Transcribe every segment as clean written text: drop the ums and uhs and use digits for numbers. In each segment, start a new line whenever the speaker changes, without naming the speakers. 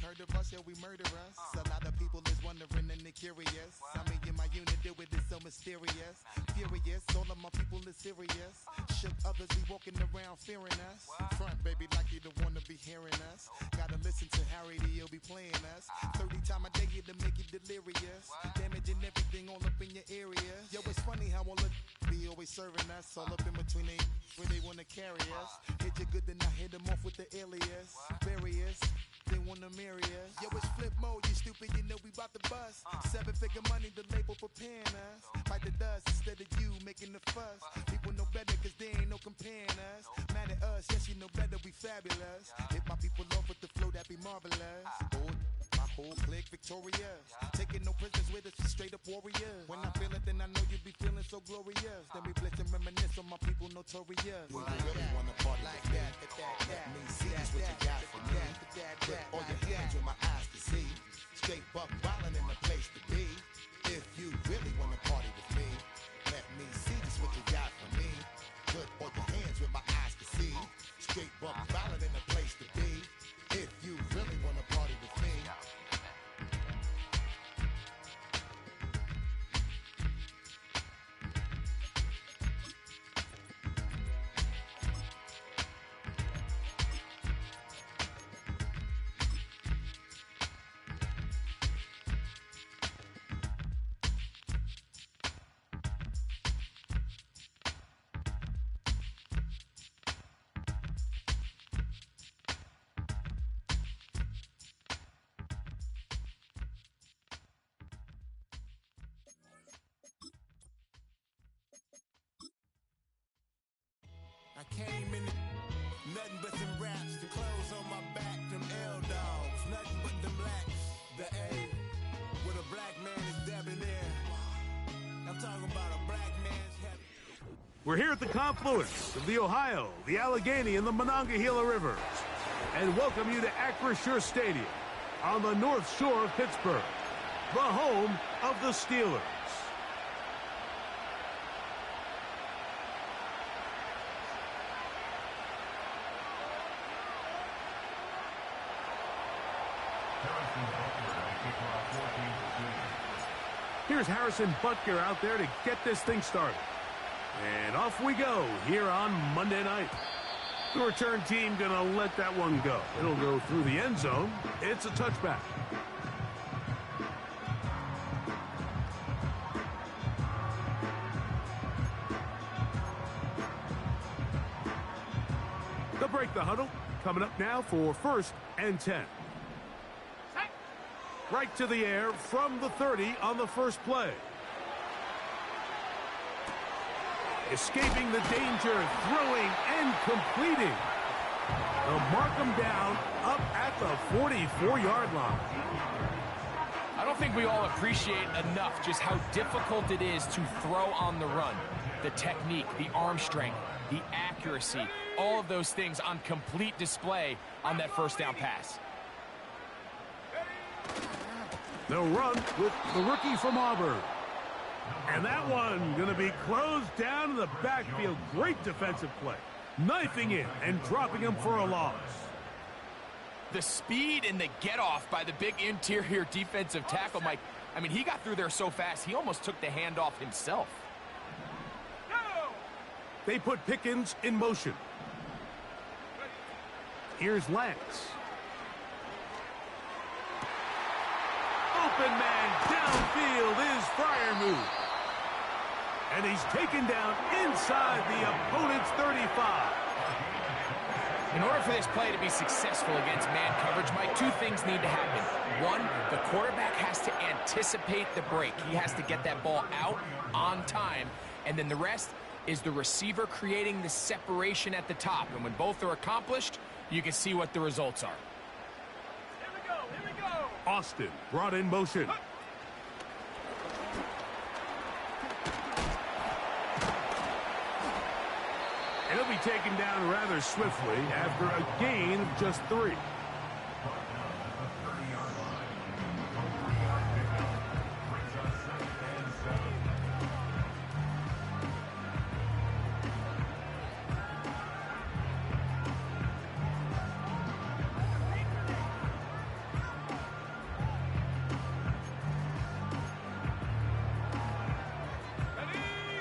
heard of us, yeah, we murder us. A lot of people is wondering and they're curious. I mean, in my unit do it is so mysterious. Furious, all of my people is serious. Shook others be walking around fearing us. Front, baby, like you don't wanna be hearing us. Gotta listen to Harry D, he'll be playing us. 30 times a day to make you delirious. Damaging everything all up in your area. Yo, it's funny how all of be always serving us. All up in between they where they wanna carry us. Hit you good, then I hit them off with the alias. Various. They wanna marry us. Yo, it's flip mode, you stupid, you know we bout to bust. 7-figure money, the label preparing us. Bite the dust instead of you making the fuss. People know better cause there ain't no comparing us. Mad at us, yes, you know better, we fabulous. Hit my people off with the flow, that be marvelous. Oh, my whole clique victorious. Taking no prisoners with us, straight up warriors. When I feel it, then I know you be feeling so glorious. Then we blitz and reminisce on my people notorious.
Well, you really wanna party like that. Let me see just what you got for me. Put all your hands with my eyes to see. Straight buck wildin' in the place to be. If you really wanna party with me, let me see just what you got for me. Put all your hands with my eyes to see. Straight buck wildin' in the place to be. If you really wanna party with me.
I came in nothing but them raps, the clothes on my back, them L-dogs, nothing but them blacks, the A, with a black man is debonair. I'm talking about a black man's heaven.
We're here at the confluence of the Ohio, the Allegheny, and the Monongahela Rivers, and welcome you to Acrisure Stadium on the North Shore of Pittsburgh, the home of the Steelers. Here's Harrison Butker out there to get this thing started. And off we go here on Monday night. The return team gonna let that one go. It'll go through the end zone. It's a touchback. They'll break the huddle. Coming up now for 1st and 10. Right to the air from the 30 on the first play. Escaping the danger, throwing and completing. They'll mark them down up at the 44-yard line.
I don't think we all appreciate enough just how difficult it is to throw on the run. The technique, the arm strength, the accuracy, all of those things on complete display on that first down pass.
They'll run with the rookie from Auburn. And that one going to be closed down in the backfield. Great defensive play. Knifing in and dropping him for a loss.
The speed and the get-off by the big interior defensive tackle, Mike. I mean, he got through there so fast, he almost took the handoff himself.
They put Pickens in motion. Here's Lance. Open man downfield is Freiermuth. And he's taken down inside the opponent's 35.
In order for this play to be successful against man coverage, Mike, two things need to happen. One, the quarterback has to anticipate the break. He has to get that ball out on time. And then the rest is the receiver creating the separation at the top. And when both are accomplished, you can see what the results are.
Austin brought in motion. And he'll be taken down rather swiftly after a gain of just 3.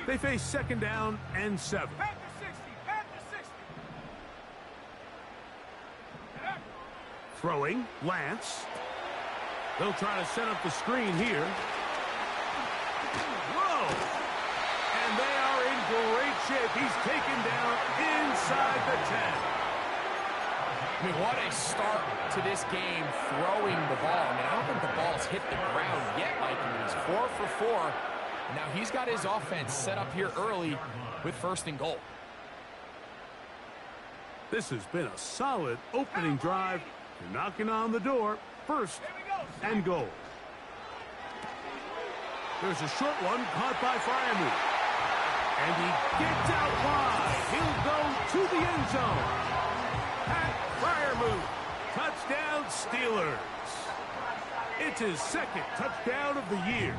They face second down and 7. Throwing, Lance. They'll try to set up the screen here. Whoa! And they are in great shape. He's taken down inside the 10.
I mean, what a start to this game throwing the ball. I mean, I don't think the ball's hit the ground yet, Mike. I mean, he's 4 for 4. Now he's got his offense set up here early with first and goal.
This has been a solid opening drive. You're knocking on the door. First and goal. There's a short one caught by Freiermuth. And he gets out wide. He'll go to the end zone. Pat Freiermuth. Touchdown Steelers. It's his second touchdown of the year.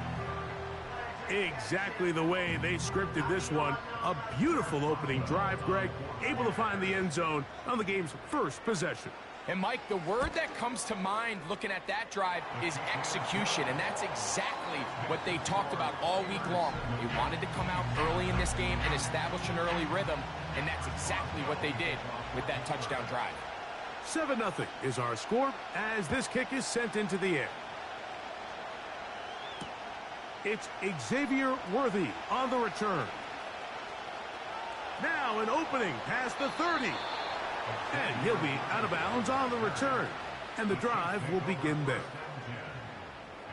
Exactly the way they scripted this one. A beautiful opening drive, Greg. Able to find the end zone on the game's first possession.
And, Mike, the word that comes to mind looking at that drive is execution, and that's exactly what they talked about all week long. They wanted to come out early in this game and establish an early rhythm, and that's exactly what they did with that touchdown drive.
7-0 is our score as this kick is sent into the air. It's Xavier Worthy on the return. Now an opening past the 30. And he'll be out of bounds on the return. And the drive will begin there.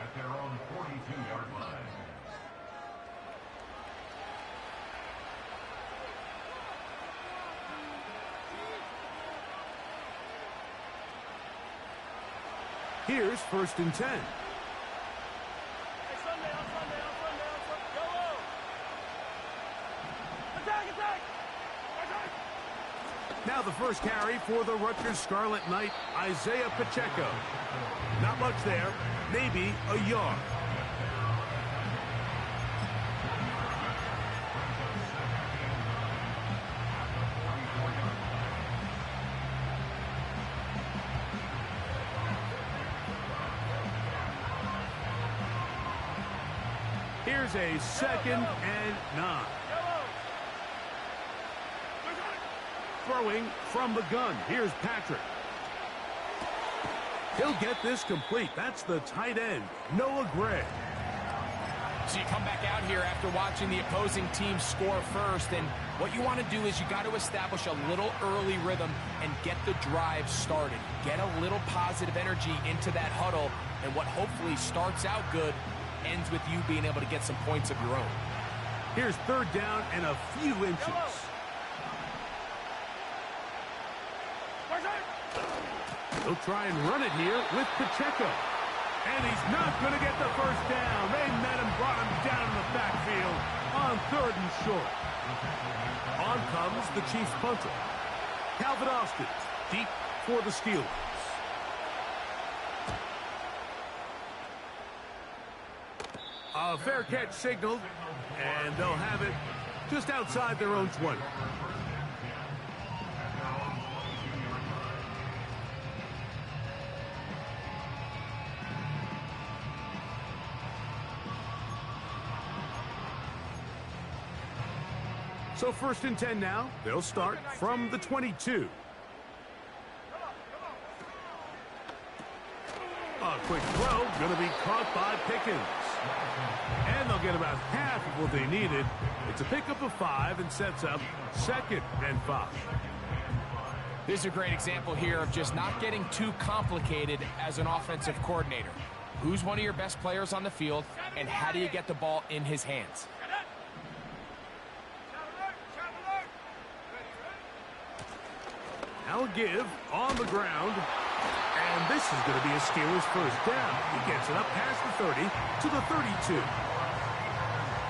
At their own 42-yard line.
Here's first and 10. Now the first carry for the Rutgers Scarlet Knight, Isaiah Pacheco. Not much there, maybe a yard. Here's a 2nd and 9. Throwing from the gun. Here's Patrick. He'll get this complete. That's the tight end, Noah Gray.
So you come back out here after watching the opposing team score first, and what you want to do is you got to establish a little early rhythm and get the drive started. Get a little positive energy into that huddle, and what hopefully starts out good ends with you being able to get some points of your own.
Here's third down and a few inches. They'll try and run it here with Pacheco. And he's not going to get the first down. They met him, brought him down in the backfield on 3rd and short. On comes the Chiefs punter. Calvin Austin, deep for the Steelers. A fair catch signaled, and they'll have it just outside their own 20. So first and 10 now. They'll start from the 22. A quick throw, going to be caught by Pickens. And they'll get about half of what they needed. It's a pickup of 5 and sets up 2nd and 5.
This is a great example here of just not getting too complicated as an offensive coordinator. Who's one of your best players on the field, and how do you get the ball in his hands?
Now a give on the ground. And this is going to be a Steelers first down. He gets it up past the 30 to the 32.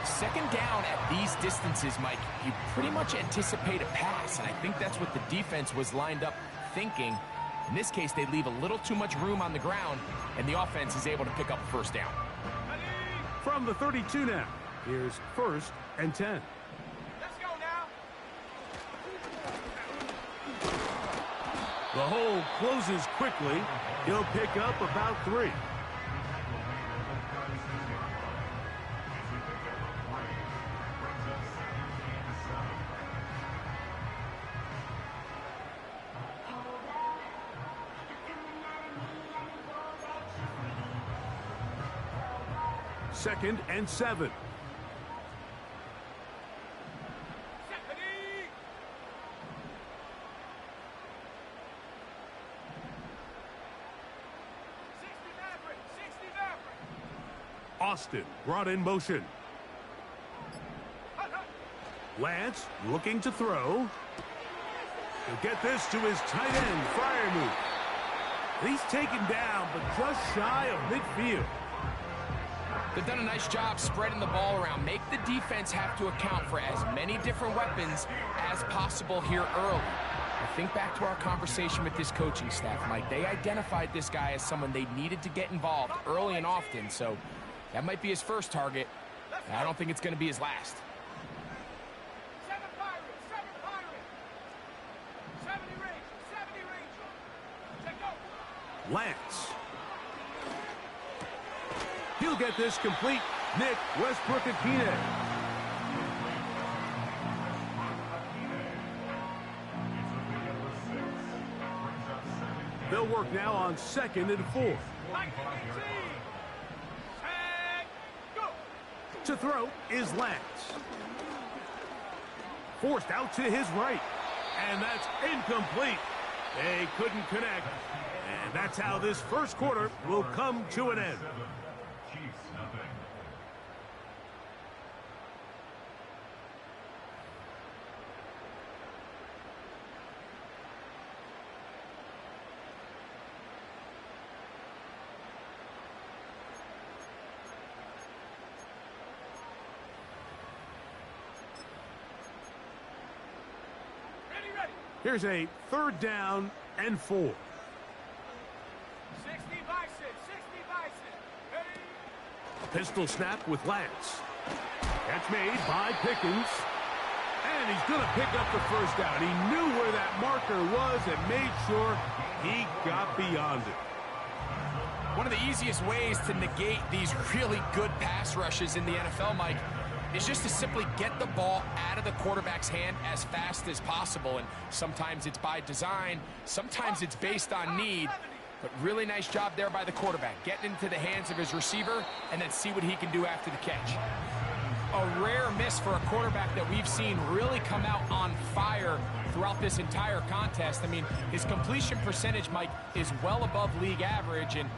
Second down at these distances, Mike, you pretty much anticipate a pass, and I think that's what the defense was lined up thinking. In this case, they leave a little too much room on the ground, and the offense is able to pick up a first down.
From the 32 now, here's first and 10. The hole closes quickly. He'll pick up about 3. 2nd and 7. Austin brought in motion. Lance looking to throw. He'll get this to his tight end, Freiermuth. He's taken down, but just shy of midfield.
They've done a nice job spreading the ball around. Make the defense have to account for as many different weapons as possible here early. I think back to our conversation with this coaching staff, Mike. They identified this guy as someone they needed to get involved early and often, so that might be his first target. I don't think it's going to be his last.
Lance. He'll get this complete. Nick Westbrook-Akine. They'll work now on 2nd and 4. To throw is Lance. Forced out to his right. And that's incomplete. They couldn't connect. And that's how this first quarter will come to an end.
Chiefs nothing.
Here's a 3rd down and 4.
60 bison, 60 bison. Ready?
Pistol snap with Lance. Catch made by Pickens. And he's going to pick up the first down. He knew where that marker was and made sure he got beyond it.
One of the easiest ways to negate these really good pass rushes in the NFL, Mike, is just to simply get the ball out of the quarterback's hand as fast as possible. And sometimes it's by design, sometimes it's based on need. But really nice job there by the quarterback, getting into the hands of his receiver and then see what he can do after the catch. A rare miss for a quarterback that we've seen really come out on fire throughout this entire contest. I mean, his completion percentage, Mike, is well above league average, and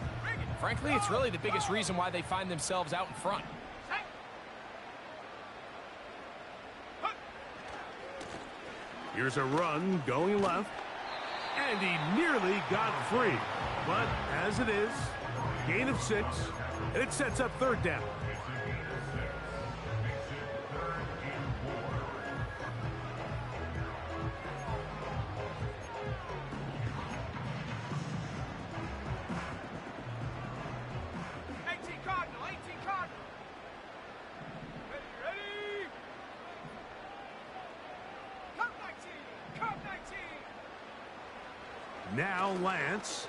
frankly, it's really the biggest reason why they find themselves out in front.
Here's a run going left. And he nearly got free. But as it is, gain of 6, and it sets up 3rd down. Now Lance.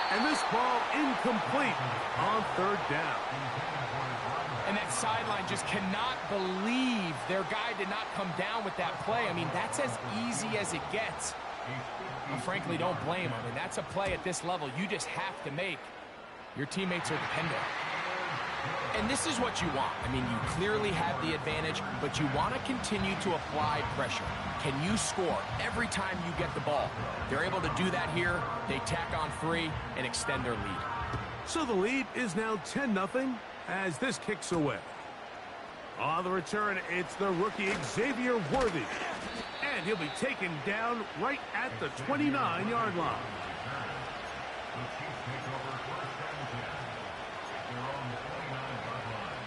And this ball incomplete on 3rd down.
And that sideline just cannot believe their guy did not come down with that play. I mean, that's as easy as it gets. I frankly don't blame him. And that's a play at this level you just have to make. Your teammates are dependent. And this is what you want. I mean, you clearly have the advantage, but you want to continue to apply pressure. Can you score every time you get the ball? They're able to do that here. They tack on 3 and extend their lead.
So the lead is now 10-0 as this kicks away. On the return, it's the rookie Xavier Worthy. And he'll be taken down right at the 29-yard line.
The Chiefs take over 1st and 10. Their own 29-yard line.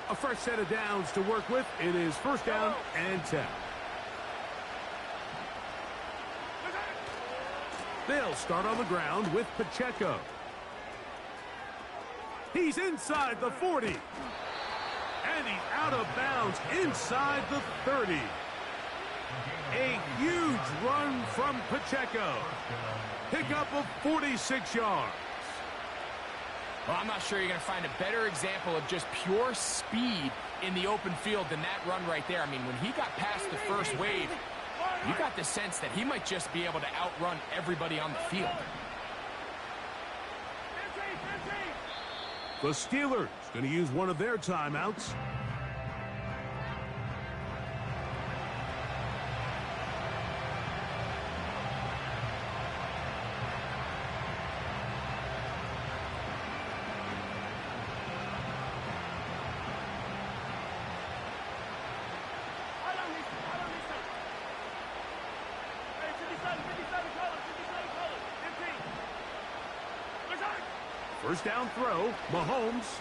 A fresh set of downs to work with. It is 1st down and 10. They'll start on the ground with Pacheco. He's inside the 40. And he's out of bounds inside the 30. A huge run from Pacheco. Pickup of 46 yards.
Well, I'm not sure you're going to find a better example of just pure speed in the open field than that run right there. I mean, when he got past the first wave, you got the sense that he might just be able to outrun everybody on the field.
The Steelers going to use one of their timeouts. First down throw, Mahomes.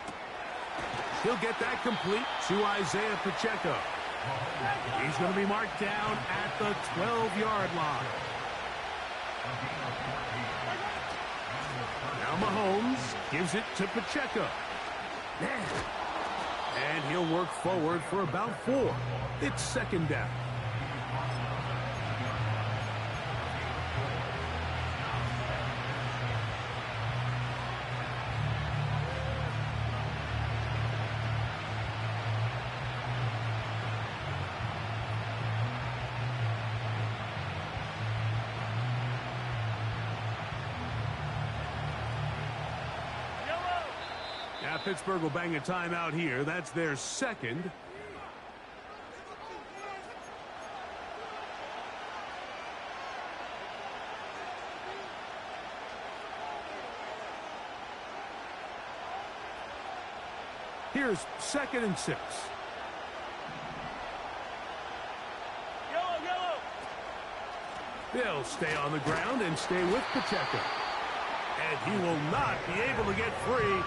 He'll get that complete to Isaiah Pacheco. He's going to be marked down at the 12-yard line. Now Mahomes gives it to Pacheco. And he'll work forward for about 4. It's second down. Now Pittsburgh will bang a timeout here. That's their second. Here's 2nd and 6. They'll stay on the ground and stay with Pacheco. And he will not be able to get free,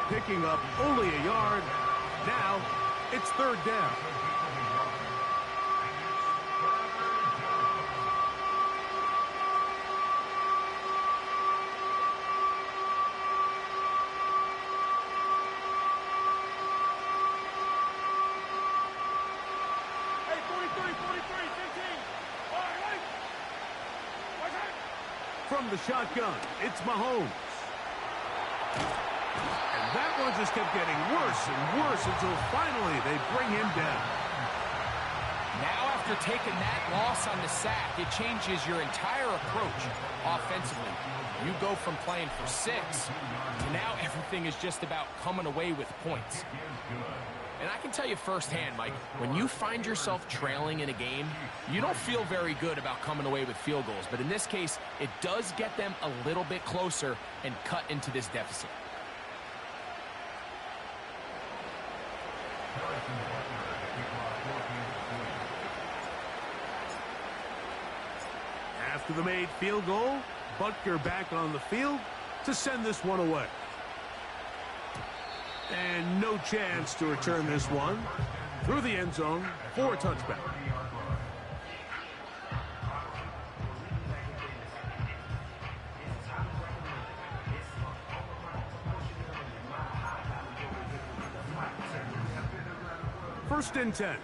picking up only a yard. Now it's 3rd down. From the shotgun, it's Mahomes. And that one just kept getting worse and worse until finally they bring him down.
Now after taking that loss on the sack, it changes your entire approach offensively. You go from playing for 6 to now everything is just about coming away with points. And I can tell you firsthand, Mike, when you find yourself trailing in a game, you don't feel very good about coming away with field goals. But in this case, it does get them a little bit closer and cut into this deficit.
After the made field goal, Butker back on the field to send this one away. And no chance to return this one through the end zone for a touchback. First and 10.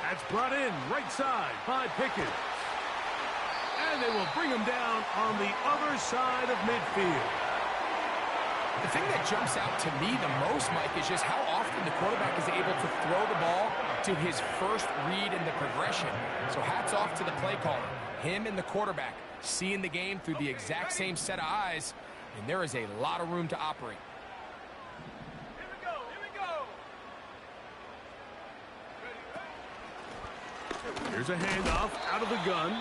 That's brought in right side by Pickens. And they will bring him down on the other side of midfield.
The thing that jumps out to me the most, Mike, is just how often the quarterback is able to throw the ball to his first read in the progression. So hats off to the play caller. Him and the quarterback seeing the game through the exact same set of eyes, and there is a lot of room to operate.
Here's a handoff out of the gun.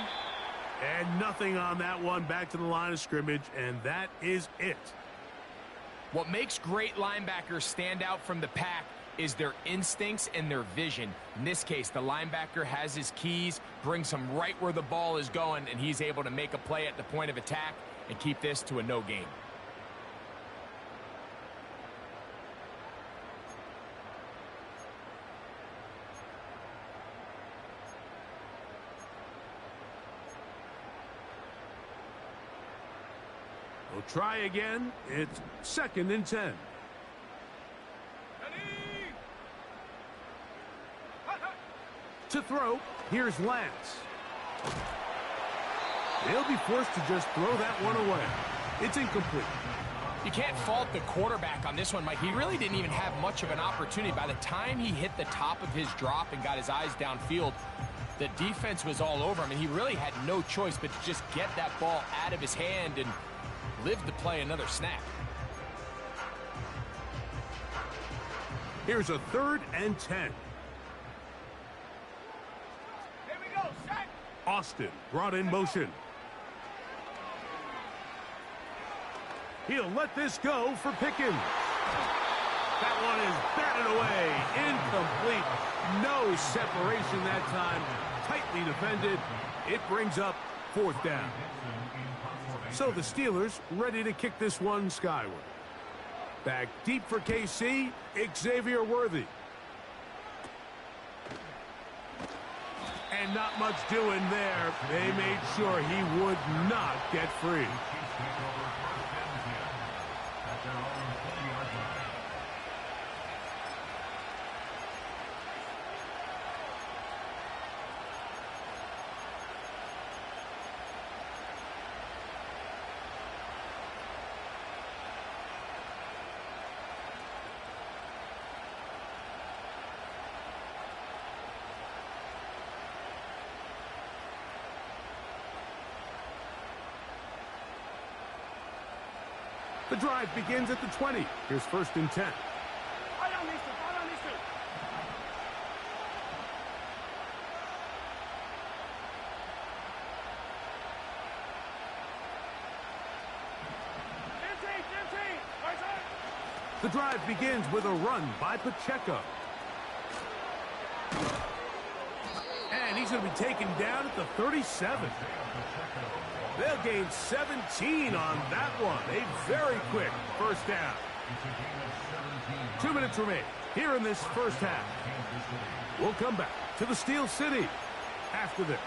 And nothing on that one. Back to the line of scrimmage, and that is it.
What makes great linebackers stand out from the pack is their instincts and their vision. In this case, the linebacker has his keys, brings him right where the ball is going, and he's able to make a play at the point of attack and keep this to a no gain.
We'll try again. It's 2nd and 10. To throw, here's Lance. They'll be forced to just throw that one away. It's incomplete.
You can't fault the quarterback on this one, Mike. He really didn't even have much of an opportunity. By the time he hit the top of his drop and got his eyes downfield, the defense was all over him, and he really had no choice but to just get that ball out of his hand and live to play another snap.
Here's a 3rd and 10. Austin brought in motion. He'll let this go for Pickens. That one is batted away. Incomplete. No separation that time. Tightly defended. It brings up 4th down. So the Steelers ready to kick this one skyward. Back deep for KC, Xavier Worthy. And not much doing there. They made sure he would not get free. The drive begins at the 20. Here's 1st and 10. The drive begins with a run by Pacheco. And he's going to be taken down at the 37. They'll gain 17 on that one. A very quick 1st down. 2 minutes remain here in this 1st half. We'll come back to the Steel City after this.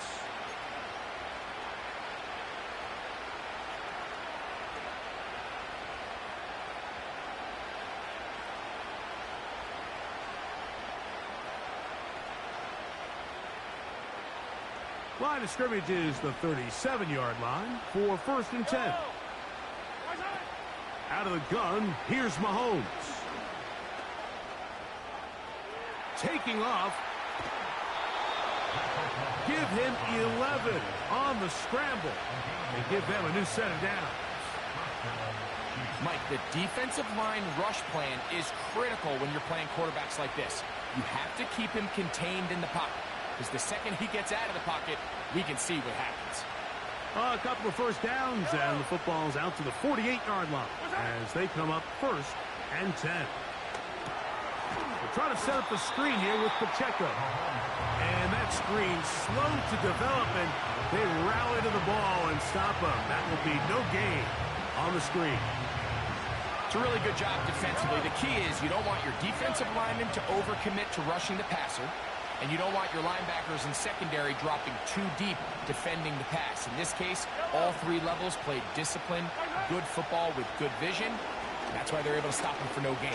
Line of scrimmage is the 37-yard line for 1st and 10. Out of the gun, here's Mahomes. Taking off. Give him 11 on the scramble. And give them a new set of downs.
Mike, the defensive line rush plan is critical when you're playing quarterbacks like this. You have to keep him contained in the pocket. Because the second he gets out of the pocket, we can see what happens.
A couple of 1st downs, and the football's out to the 48-yard line as they come up 1st and 10. They're trying to set up the screen here with Pacheco. And that screen's slow to develop, and they rally to the ball and stop him. That will be no gain on the screen.
It's a really good job defensively. The key is you don't want your defensive linemen to overcommit to rushing the passer. And you don't want your linebackers in secondary dropping too deep defending the pass. In this case, all 3 levels played disciplined, good football with good vision. And that's why they're able to stop him for no gain.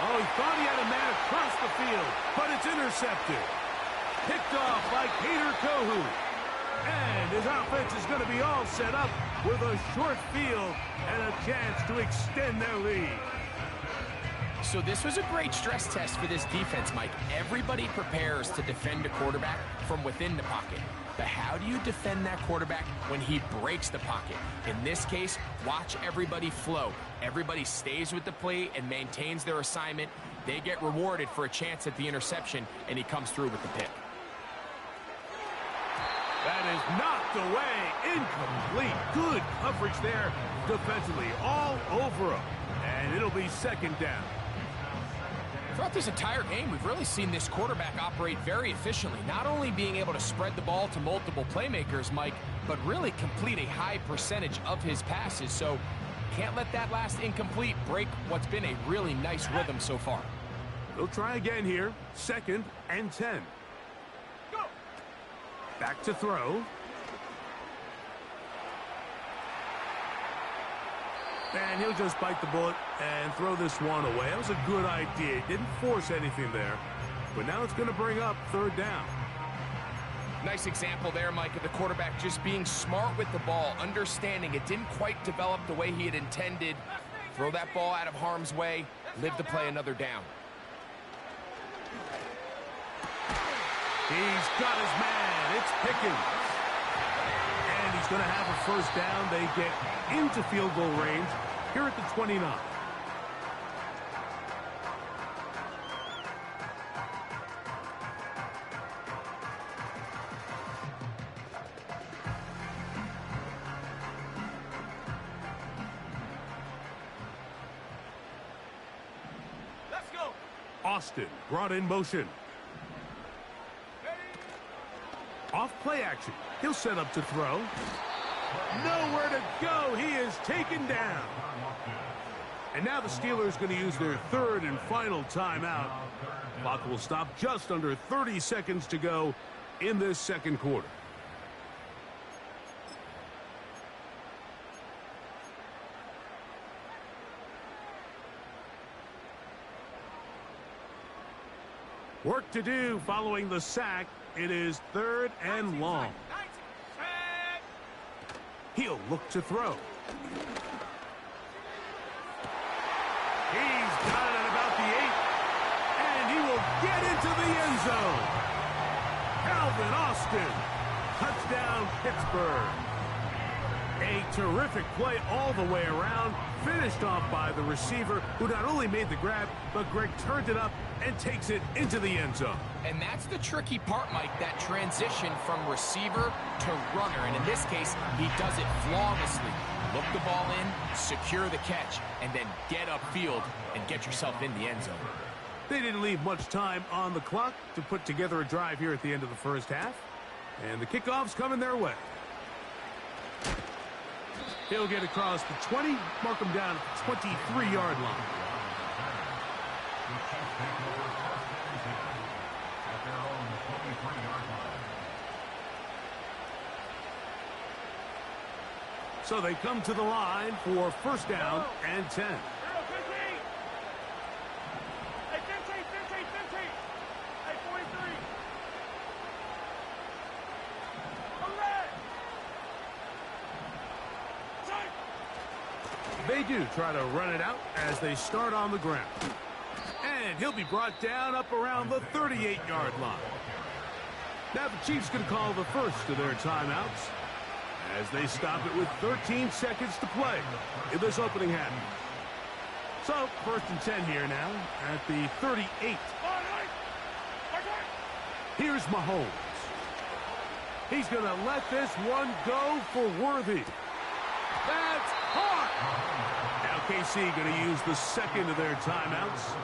Oh, he thought he had a man across the field, but it's intercepted. Picked off by Peter Kohu. And his offense is going to be all set up with a short field and a chance to extend their lead.
So this was a great stress test for this defense, Mike. Everybody prepares to defend a quarterback from within the pocket. But how do you defend that quarterback when he breaks the pocket? In this case, watch everybody flow. Everybody stays with the play and maintains their assignment. They get rewarded for a chance at the interception, and he comes through with the pick.
That is knocked away. Incomplete. Good coverage there defensively. All over him. And it'll be 2nd down.
Throughout this entire game, we've really seen this quarterback operate very efficiently. Not only being able to spread the ball to multiple playmakers, Mike, but really complete a high percentage of his passes. So can't let that last incomplete break what's been a really nice rhythm so far.
They'll try again here. 2nd and 10. Back to throw. And he'll just bite the bullet and throw this one away. That was a good idea. He didn't force anything there. But now it's going to bring up third down.
Nice example there, Mike, of the quarterback just being smart with the ball, understanding it didn't quite develop the way he had intended. Throw that ball out of harm's way, live to play another down.
He's got his man. It's Pickens. And he's going to have a first down. They get into field goal range here at the 29.
Let's go.
Austin brought in motion. Off play action. He'll set up to throw. Nowhere to go. He is taken down. And now the Steelers going to use their third and final timeout. Clock will stop just under 30 seconds to go in this second quarter. Work to do following the sack. It is third and long. He'll look to throw. He's got it at about the 8. And he will get into the end zone. Calvin Austin. Touchdown, Pittsburgh. A terrific play all the way around. Finished off by the receiver, who not only made the grab, but Greg turned it up and takes it into the end zone.
And that's the tricky part, Mike, that transition from receiver to runner. And in this case, he does it flawlessly. Look the ball in, secure the catch, and then get upfield and get yourself in the end zone.
They didn't leave much time on the clock to put together a drive here at the end of the first half. And the kickoff's coming their way. He'll get across the 20, mark him down at the 23-yard line. So they come to the line for first down and 10. They do try to run it out as they start on the ground. And he'll be brought down up around the 38-yard line. Now the Chiefs can call the first of their timeouts as they stop it with 13 seconds to play in this opening half. So, first and 10 here now at the 38. Here's Mahomes. He's going to let this one go for Worthy. That's hard. Now KC going to use the second of their timeouts.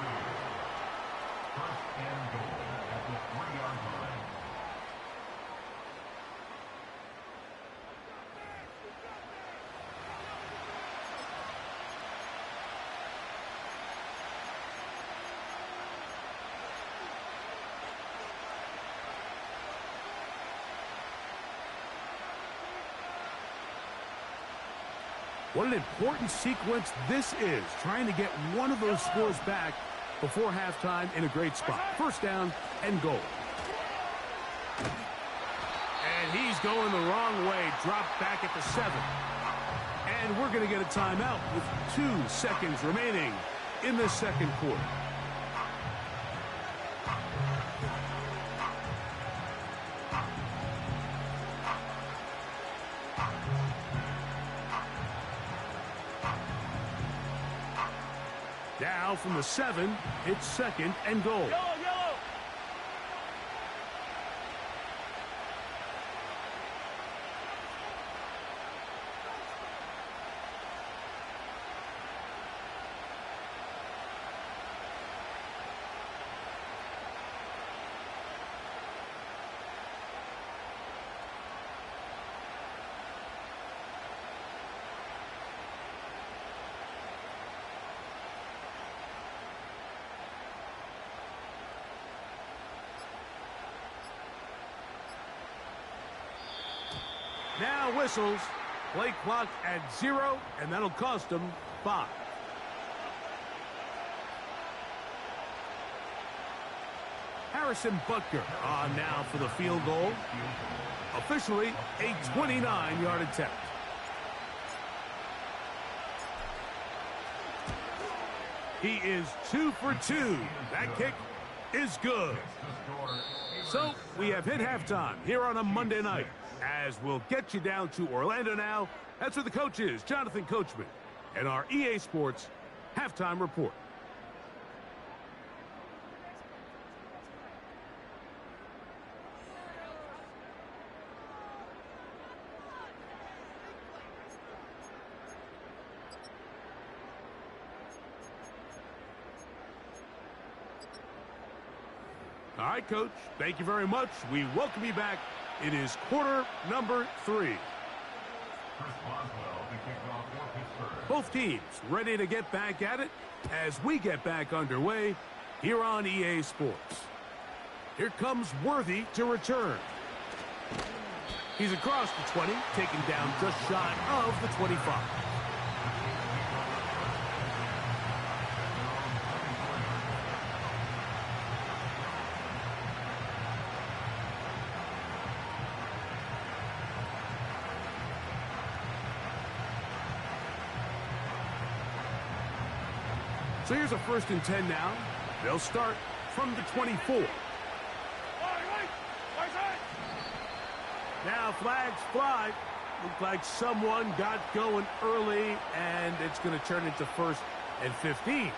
What an important sequence this is, trying to get one of those scores back before halftime in a great spot. First down and goal. And he's going the wrong way, dropped back at the 7. And we're going to get a timeout with 2 seconds remaining in this second quarter. Now from the 7, it's second and goal. Now whistles. Play clock at 0, and that'll cost them 5. Harrison Butker on now for the field goal. Officially a 29-yard attempt. He is 2 for 2. That kick is good. So we have hit halftime here on a Monday night. As we'll get you down to Orlando now. That's where the coach is, Jonathan Coachman, and our EA Sports halftime report. All right, Coach, thank you very much. We welcome you back. It is quarter number 3. Both teams ready to get back at it as we get back underway here on EA Sports. Here comes Worthy to return. He's across the 20, taken down just shy of the 25. So here's a 1st and 10 now. They'll start from the 24. Now flags fly. Looked like someone got going early, and it's going to turn into 1st and 15.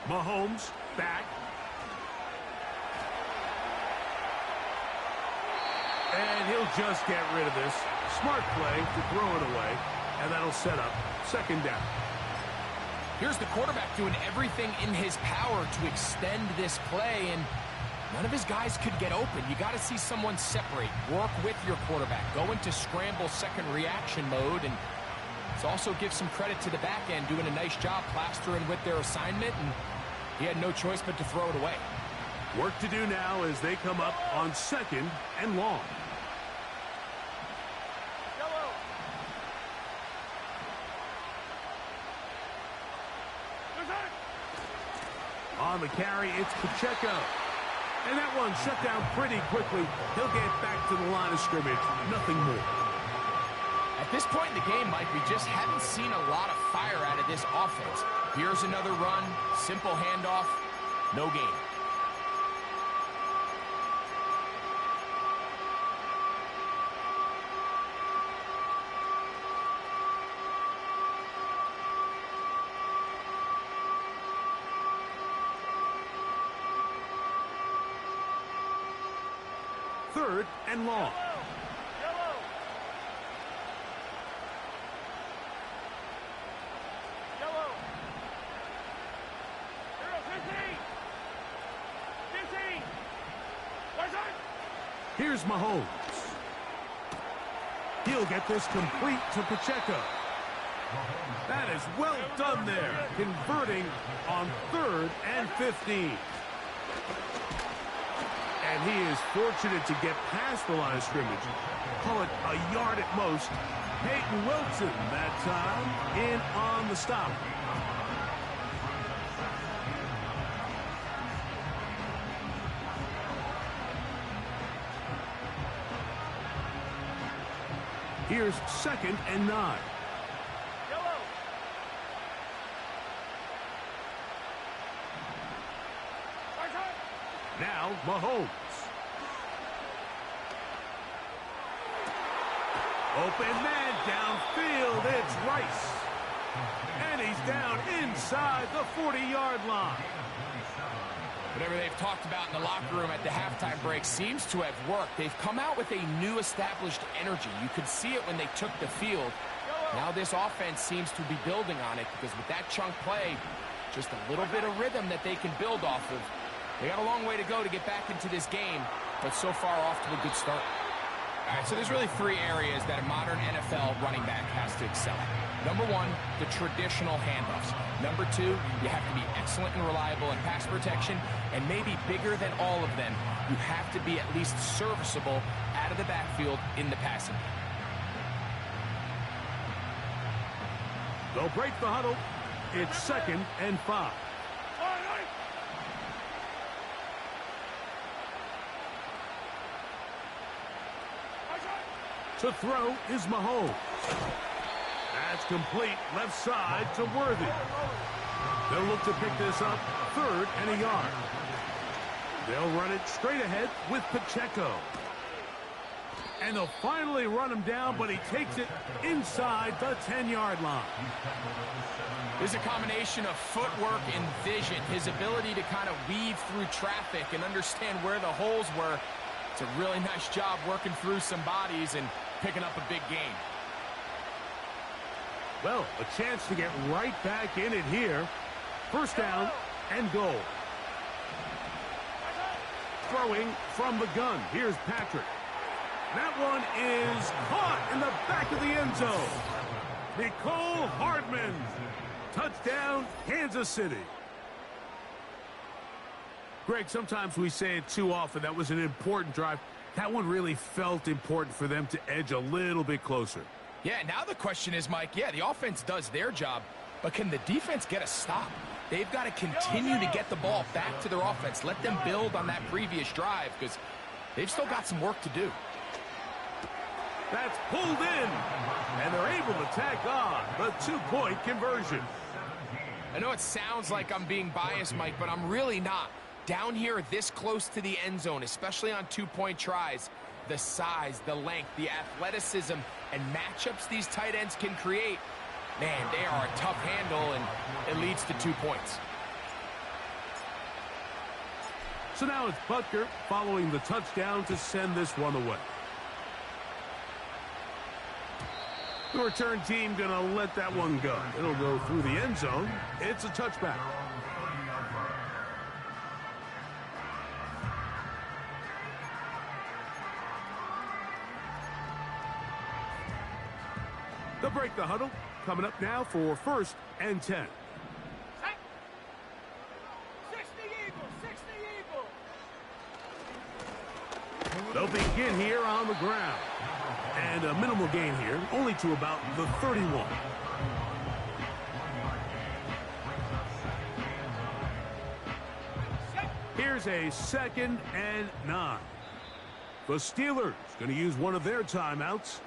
Mahomes back. And he'll just get rid of this. Smart play to throw it away. And that'll set up 2nd down.
Here's the quarterback doing everything in his power to extend this play, and none of his guys could get open. You got to see someone separate. Work with your quarterback. Go into scramble second reaction mode, and it's also give some credit to the back end doing a nice job plastering with their assignment, and he had no choice but to throw it away.
Work to do now as they come up on 2nd and long. On the carry, it's Pacheco. And that one shut down pretty quickly. He'll get back to the line of scrimmage. Nothing more.
At this point in the game, Mike, we just haven't seen a lot of fire out of this offense. Here's another run, simple handoff, no gain.
Third and long. Here's Mahomes. He'll get this complete to Pacheco. That is well done there, converting on 3rd and 15. And he is fortunate to get past the line of scrimmage. Call it a yard at most. Peyton Wilson that time in on the stop. Here's 2nd and 9. Now Mahomes. Open man downfield. It's Rice. And he's down inside the 40-yard line.
Whatever they've talked about in the locker room at the halftime break seems to have worked. They've come out with a new established energy. You could see it when they took the field. Now this offense seems to be building on it because with that chunk play, just a little bit of rhythm that they can build off of. They got a long way to go to get back into this game, but so far off to a good start. All right, so there's really three areas that a modern NFL running back has to excel at. Number one, the traditional handoffs. Number two, you have to be excellent and reliable in pass protection. And maybe bigger than all of them, you have to be at least serviceable out of the backfield in the passing.
They'll break the huddle. It's 2nd and 5. To throw is Mahomes. That's complete left side to Worthy. They'll look to pick this up 3rd and a yard. They'll run it straight ahead with Pacheco. And they'll finally run him down, but he takes it inside the 10-yard line.
There's a combination of footwork and vision, his ability to kind of weave through traffic and understand where the holes were. It's a really nice job working through some bodies and picking up a big gain.
Well, a chance to get right back in it here. 1st down and goal. Throwing from the gun. Here's Patrick. That one is caught in the back of the end zone. Mecole Hardman. Touchdown, Kansas City. Greg, sometimes we say it too often. That was an important drive. That one really felt important for them to edge a little bit closer.
Yeah, now the question is, Mike, yeah, the offense does their job, but can the defense get a stop? They've got to continue to get the ball back to their offense. Let them build on that previous drive because they've still got some work to do.
That's pulled in, and they're able to tack on the 2-point conversion.
I know it sounds like I'm being biased, Mike, but I'm really not. Down here this close to the end zone, especially on 2-point tries, the size, the length, the athleticism, and matchups these tight ends can create, man, they are a tough handle, and it leads to 2 points.
So now it's Butker following the touchdown to send this one away. The return team going to let that one go. It'll go through the end zone. It's a touchback. They'll break the huddle. Coming up now for 1st and 10. 60 Eagles. They'll begin here on the ground. And a minimal gain here, only to about the 31. Here's a 2nd and 9. The Steelers going to use one of their timeouts.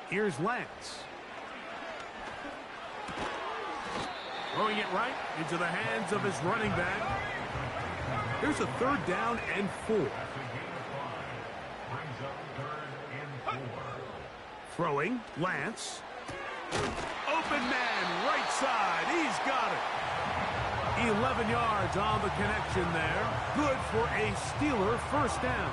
Here's Lance. Throwing it right into the hands of his running back. Here's a 3rd down and 4. Throwing, Lance. Open man, right side. He's got it. 11 yards on the connection there. Good for a Steeler 1st down.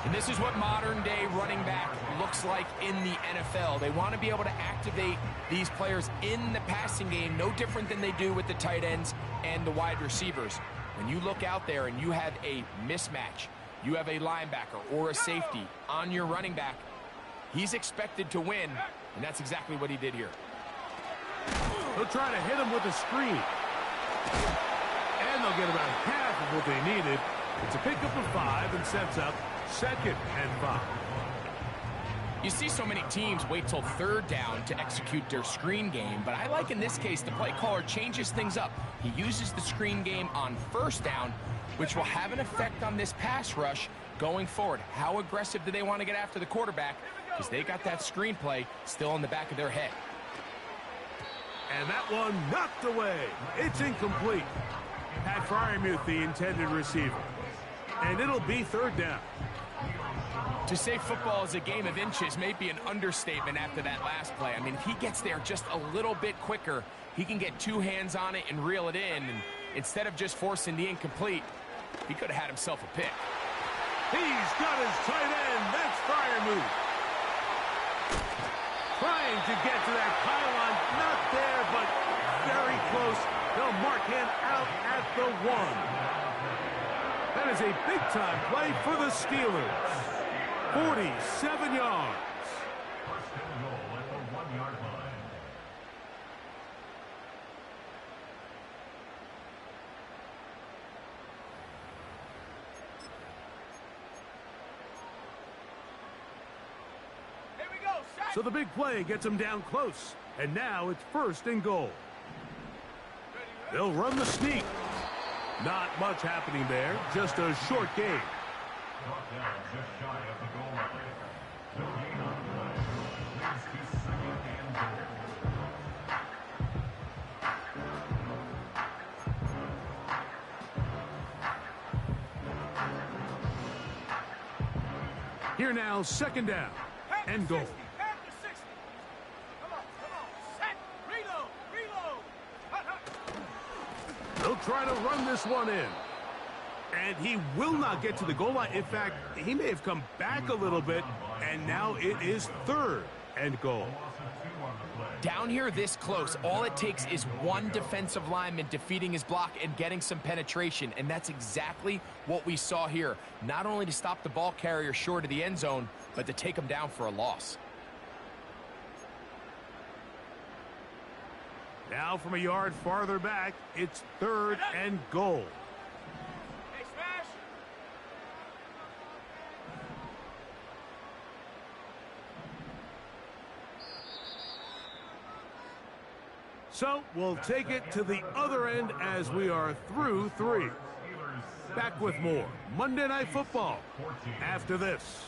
And this is what modern-day running back looks like in the NFL. They want to be able to activate these players in the passing game, no different than they do with the tight ends and the wide receivers. When you look out there and you have a mismatch, you have a linebacker or a safety on your running back, he's expected to win, and that's exactly what he did here.
They'll try to hit him with a screen. And they'll get about half of what they needed. It's a pickup of 5 and sets up 2nd and 5.
You see so many teams wait till 3rd down to execute their screen game, but I like in this case the play caller changes things up. He uses the screen game on 1st down, which will have an effect on this pass rush going forward. How aggressive do they want to get after the quarterback? Because they got that screen play still in the back of their head.
And that one knocked away. It's incomplete. Pat Freiermuth, the intended receiver. And it'll be 3rd down.
To say football is a game of inches may be an understatement after that last play. I mean, if he gets there just a little bit quicker, he can get 2 hands on it and reel it in. And Instead of just forcing the incomplete, he could have had himself a pick.
He's got his tight end. That's Freiermuth. Trying to get to that pylon. Not there, but very close. They'll mark him out at the 1. That is a big-time play for the Steelers. 47 yards.
First and goal at the 1-yard line.
So the big play gets him down close. And now it's first and goal. They'll run the sneak. Not much happening there. Just a short game.
Brought down just shy of the goal line. No gain on the play. Leads to second and goal.
Here now, second down and goal. They'll try to run this one in. And he will not get to the goal line. In fact, he may have come back a little bit, and now it is third and goal.
Down here this close, all it takes is one defensive lineman defeating his block and getting some penetration, and that's exactly what we saw here. Not only to stop the ball carrier short of the end zone, but to take him down for a loss.
Now from a yard farther back, it's third and goal.
Hey, Smash!
So we'll take it to the other end as we are through 3. Back with more Monday Night Football after this.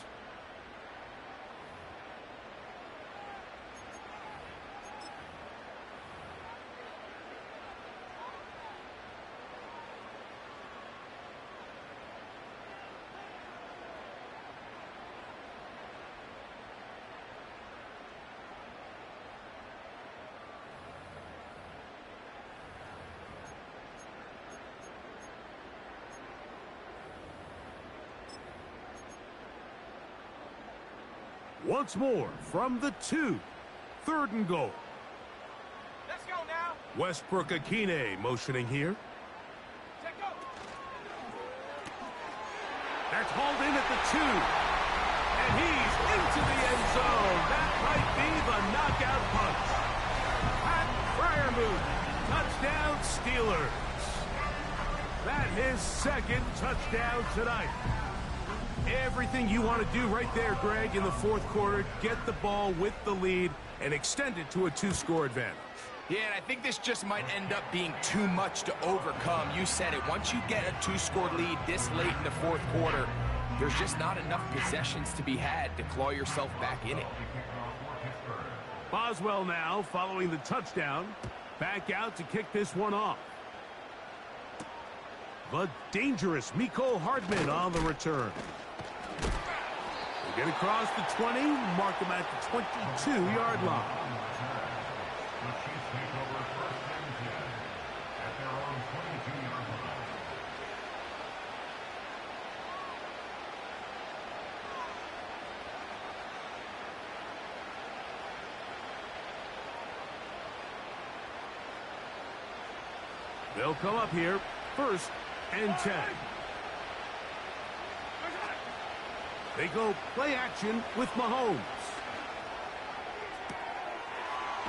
Once more from the 2. Third and goal.
Let's go now.
Westbrook-Akine motioning here.
Check up.
That's hauled in at the 2. And he's into the end zone. That might be the knockout punch. Pat Freiermuth, touchdown Steelers. That his second touchdown tonight. Everything you want to do right there, Greg, in the fourth quarter. Get the ball with the lead and extend it to a 2-score advantage.
Yeah, and I think this just might end up being too much to overcome. You said it. Once you get a 2-score lead this late in the fourth quarter, there's just not enough possessions to be had to claw yourself back in it.
Boswell now, following the touchdown, back out to kick this one off. The dangerous Mecole Hardman on the return. They get across the 20, mark them at the 22-yard line.
The Chiefs take over first and 10 at their own 22-yard line.
They'll come up here, first and 10. They go play action with Mahomes.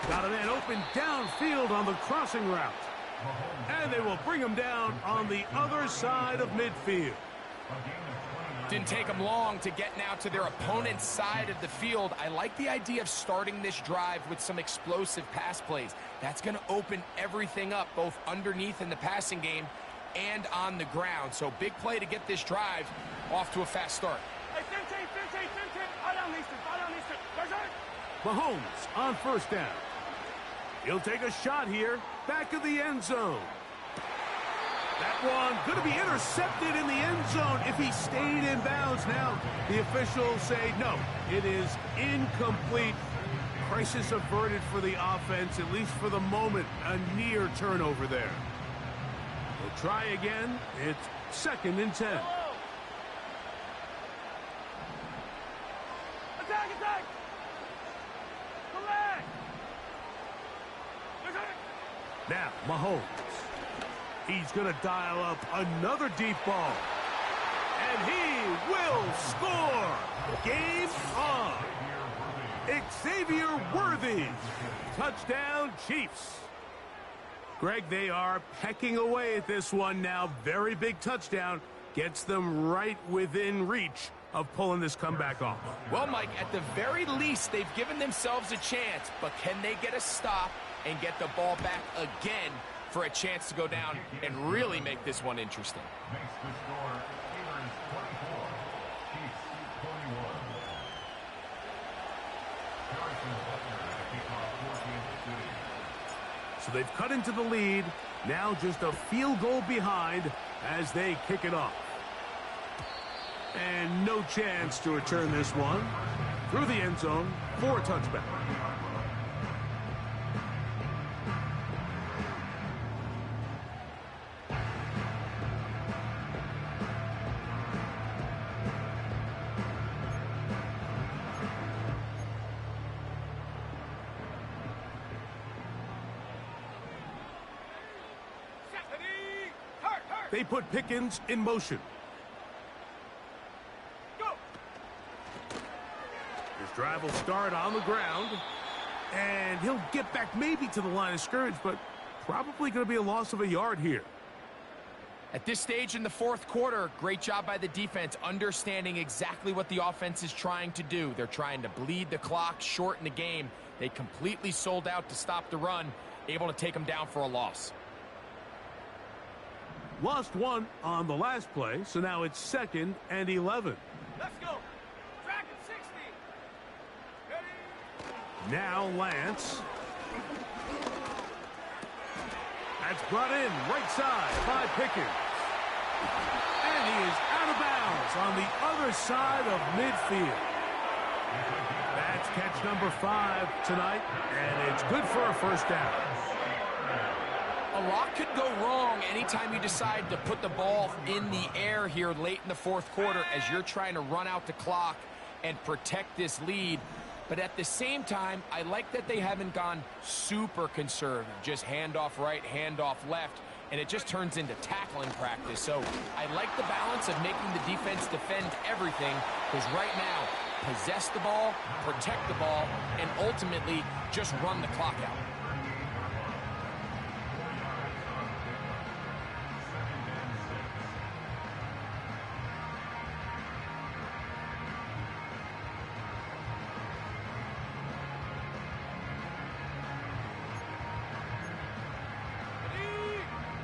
Got a man open downfield on the crossing route. And they will bring him down on the other side of midfield.
Didn't take them long to get now to their opponent's side of the field. I like the idea of starting this drive with some explosive pass plays. That's going to open everything up, both underneath in the passing game and on the ground. So big play to get this drive off to a fast start.
Mahomes on first down. He'll take a shot here, back of the end zone. That one going to be intercepted in the end zone if he stayed in bounds. Now the officials say no, it is incomplete. Crisis averted for the offense, at least for the moment. A near turnover there. try again. It's 2nd and 10.
Attack, attack!
Now, Mahomes. He's going to dial up another deep ball. And he will score! Game on! Xavier Worthy. Touchdown, Chiefs. Greg, they are pecking away at this one now. Very big touchdown. Gets them right within reach of pulling this comeback off.
Well, Mike, at the very least, they've given themselves a chance. But can they get a stop and get the ball back again for a chance to go down and really make this one interesting?
Makes the score Steelers 24, Chiefs 21. Harrison Butker to kick off 14th City.
So they've cut into the lead. Now just a field goal behind as they kick it off. And no chance to return this one through the end zone for a touchback. They put Pickens in motion. His drive will start on the ground. And he'll get back maybe to the line of scrimmage, but probably going to be a loss of a yard here.
At this stage in the fourth quarter, great job by the defense, understanding exactly what the offense is trying to do. They're trying to bleed the clock, shorten the game. They completely sold out to stop the run, able to take them down for a loss.
Lost one on the last play, so now it's 2nd and 11.
Let's go. Track at 60. Ready?
Now Lance. That's brought in right side by Pickens. And he is out of bounds on the other side of midfield. That's catch number 5 tonight, and it's good for a first down.
A lot could go wrong anytime you decide to put the ball in the air here late in the fourth quarter as you're trying to run out the clock and protect this lead. But at the same time, I like that they haven't gone super conservative, just handoff right, handoff left, and it just turns into tackling practice. So I like the balance of making the defense defend everything, because right now, possess the ball, protect the ball, and ultimately just run the clock out.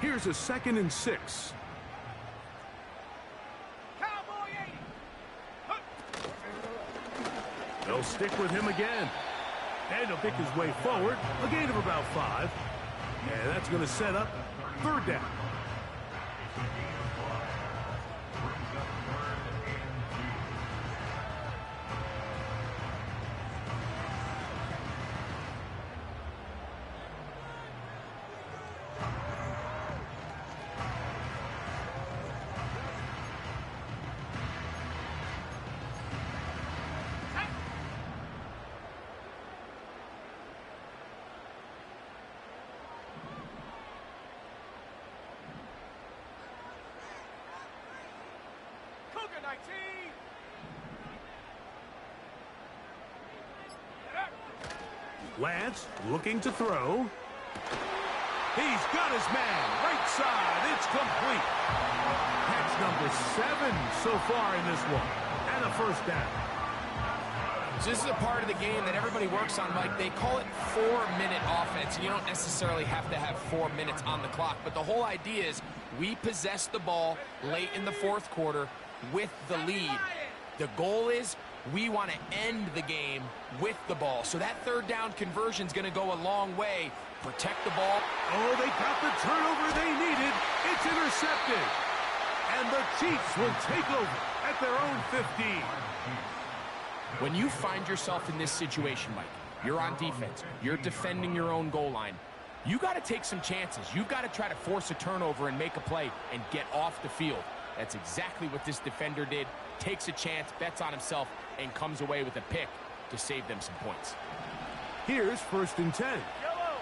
Here's a 2nd and 6.
Cowboy 80.
They'll stick with him again. And he'll pick his way forward. A gain of about 5. And that's going to set up 3rd down.
Cougar 19.
Lance looking to throw. He's got his man. Right side. It's complete. Catch number 7 so far in this one. And a first down.
So this is a part of the game that everybody works on, Mike. They call it 4-minute offense. You don't necessarily have to have 4 minutes on the clock, but the whole idea is we possess the ball late in the fourth quarter with the lead. The goal is we want to end the game with the ball. So that 3rd down conversion is going to go a long way. Protect the ball.
Oh, they got the turnover they needed. It's intercepted. And the Chiefs will take over at their own 15.
When you find yourself in this situation, Mike, you're on defense, you're defending your own goal line, You got to take some chances. You've got to try to force a turnover and make a play and get off the field. That's exactly what this defender did. Takes a chance, bets on himself, and comes away with a pick to save them some points.
Here's 1st and 10.
Yellow.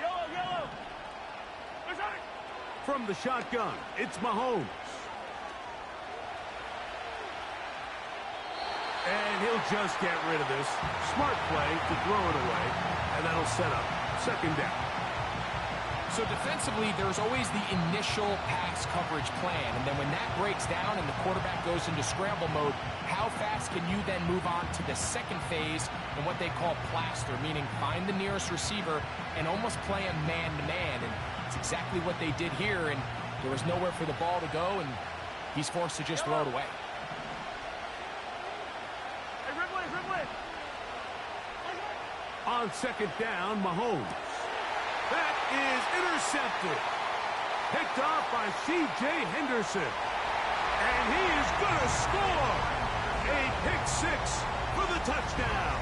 Yellow, yellow. Attack.
From the shotgun, it's Mahomes. And he'll just get rid of this. Smart play to throw it away, and that'll set up 2nd down.
So defensively, there's always the initial pass coverage plan, and then when that breaks down and the quarterback goes into scramble mode, how fast can you then move on to the second phase and what they call plaster, meaning find the nearest receiver and almost play him man-to-man, and it's exactly what they did here, and there was nowhere for the ball to go, and he's forced to just throw it away.
Hey, Ridley.
On 2nd down, Mahomes. That is intercepted. Picked off by C.J. Henderson. And he is going to score. A pick 6 for the touchdown.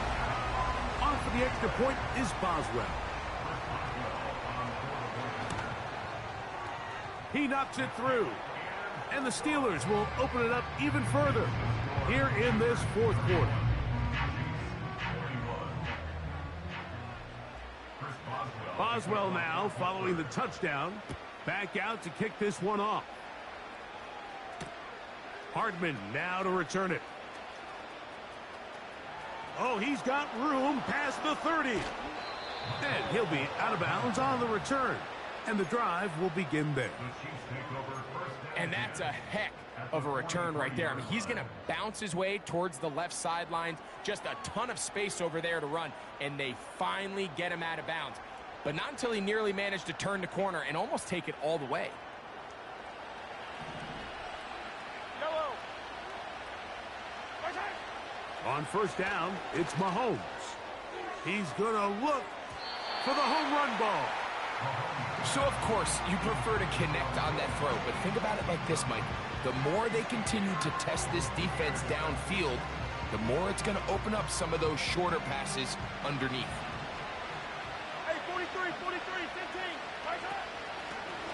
On for the extra point is Boswell. He knocks it through. And the Steelers will open it up even further here in this 4th quarter. Boswell now following the touchdown. Back out to kick this one off. Hardman now to return it. Oh, he's got room past the 30. And he'll be out of bounds on the return. And the drive will begin there.
And that's a heck of a return right there. I mean, he's going to bounce his way towards the left sideline. Just a ton of space over there to run. And they finally get him out of bounds. But not until he nearly managed to turn the corner and almost take it all the way.
Yellow. Attack.
On 1st down, it's Mahomes. He's going to look for the home run ball.
So, of course, you prefer to connect on that throw. But think about it like this, Mike. The more they continue to test this defense downfield, the more it's going to open up some of those shorter passes underneath.
Hey, 43, 15.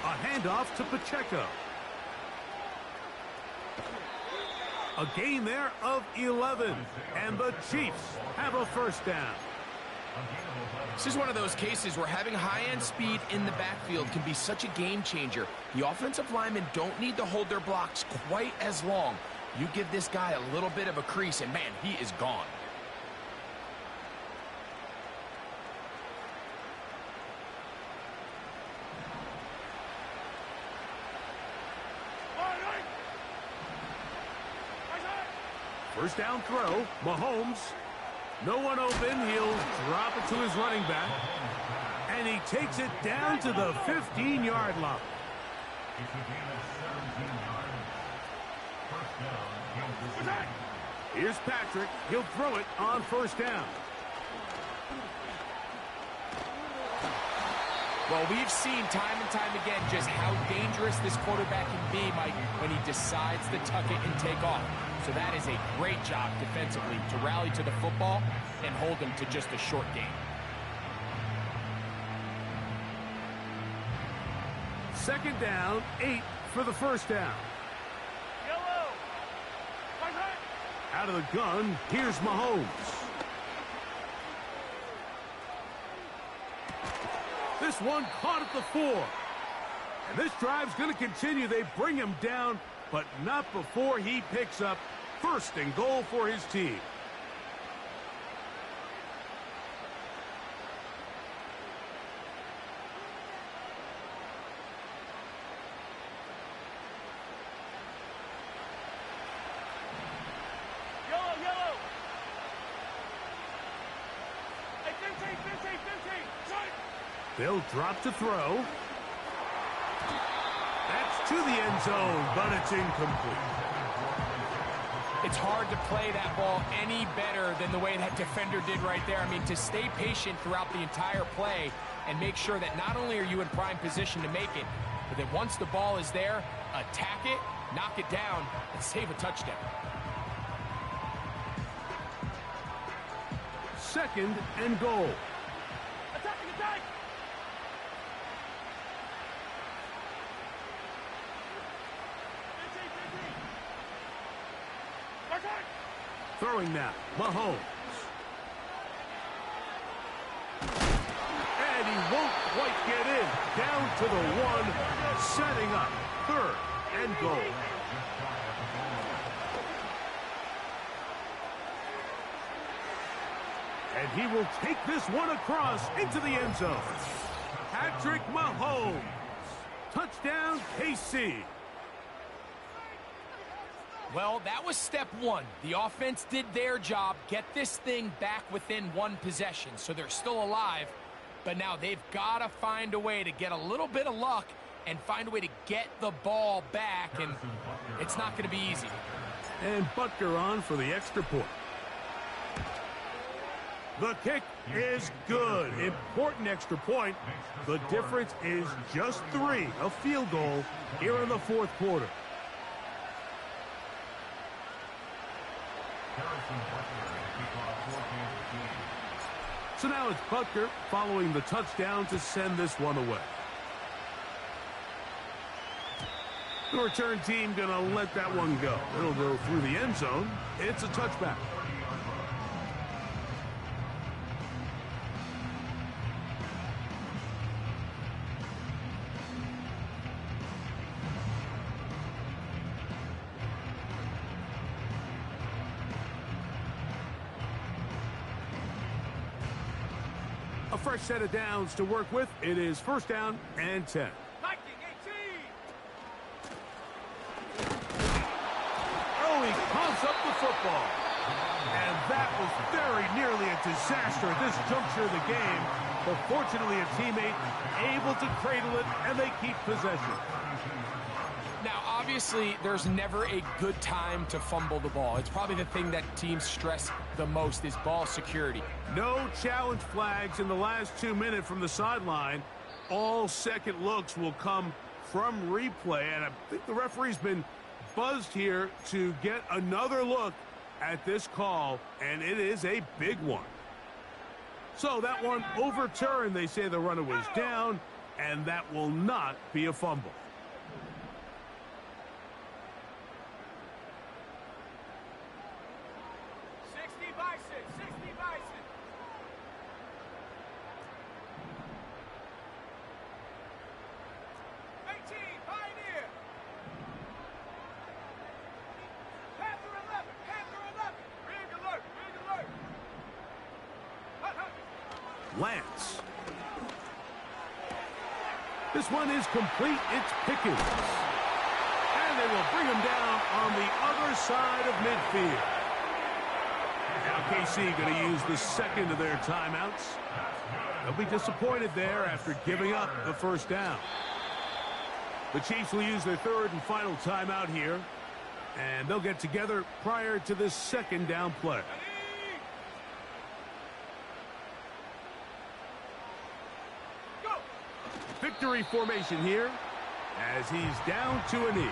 A handoff to Pacheco. A gain there of 11. And the Chiefs have a 1st down.
This is one of those cases where having high-end speed in the backfield can be such a game changer. The offensive linemen don't need to hold their blocks quite as long. You give this guy a little bit of a crease, and man, he is gone.
First down throw, Mahomes. No one open, he'll drop it to his running back. And he takes it down to the 15-yard line. Here's Patrick, he'll throw it on 1st down.
Well, we've seen time and time again just how dangerous this quarterback can be, Mike, when he decides to tuck it and take off. So that is a great job defensively to rally to the football and hold them to just a short game.
2nd down, 8 for the 1st down.
Yellow.
Out of the gun, here's Mahomes. This one caught at the 4. And this drive's going to continue. They bring him down, but not before he picks up 1st and goal for his team.
Yellow. Hey, 15.
They'll drop to throw. That's to the end zone, but it's incomplete.
It's hard to play that ball any better than the way that defender did right there. I mean, to stay patient throughout the entire play and make sure that not only are you in prime position to make it, but that once the ball is there, attack it, knock it down, and save a touchdown.
Second and goal.
Attacking, attack! Attack!
Throwing now, Mahomes. And he won't quite get in. Down to the one, setting up third and goal. And he will take this one across into the end zone. Patrick Mahomes. Touchdown, KC.
Well, that was step one. The offense did their job, get this thing back within one possession, so they're still alive. But now they've got to find a way to get a little bit of luck and find a way to get the ball back, and it's not going to be easy.
And Butker on for the extra point. The kick is good. Important extra point. The difference is just 3, a field goal here in the fourth quarter. So now it's Butker following the touchdown to send this one away. The return team going to let that one go. It'll go through the end zone. It's a touchback. A fresh set of downs to work with. It is first down and 10.
Hiking 18!
Oh, he pumps up the football. And that was very nearly a disaster at this juncture of the game. But fortunately, a teammate able to cradle it, and they keep possession.
Now, obviously, there's never a good time to fumble the ball. It's probably the thing that teams stress the most is ball security.
No challenge flags in the last 2 minutes from the sideline. All second looks will come from replay, and I think the referee's been buzzed here to get another look at this call, and it is a big one. So that one overturned. They say the runner was down, and that will not be a fumble. Lance. This one is complete. It's Pickens. And they will bring him down on the other side of midfield. Now KC going to use the second of their timeouts. They'll be disappointed there after giving up the first down. The Chiefs will use their third and final timeout here. And they'll get together prior to this second down play. Victory formation here as he's down to a knee.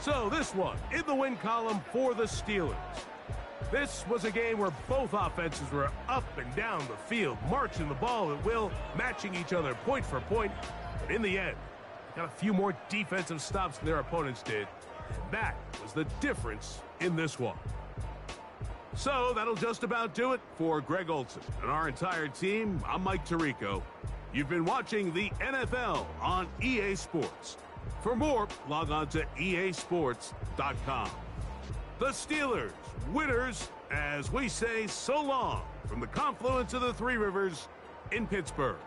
So this one in the win column for the Steelers. This was a game where both offenses were up and down the field, marching the ball at will, matching each other point for point. But in the end, got a few more defensive stops than their opponents did. And that was the difference in this one. So that'll just about do it for Greg Olsen and our entire team. I'm Mike Tirico. You've been watching the NFL on EA Sports. For more, log on to easports.com. The Steelers, winners, as we say so long from the confluence of the Three Rivers in Pittsburgh.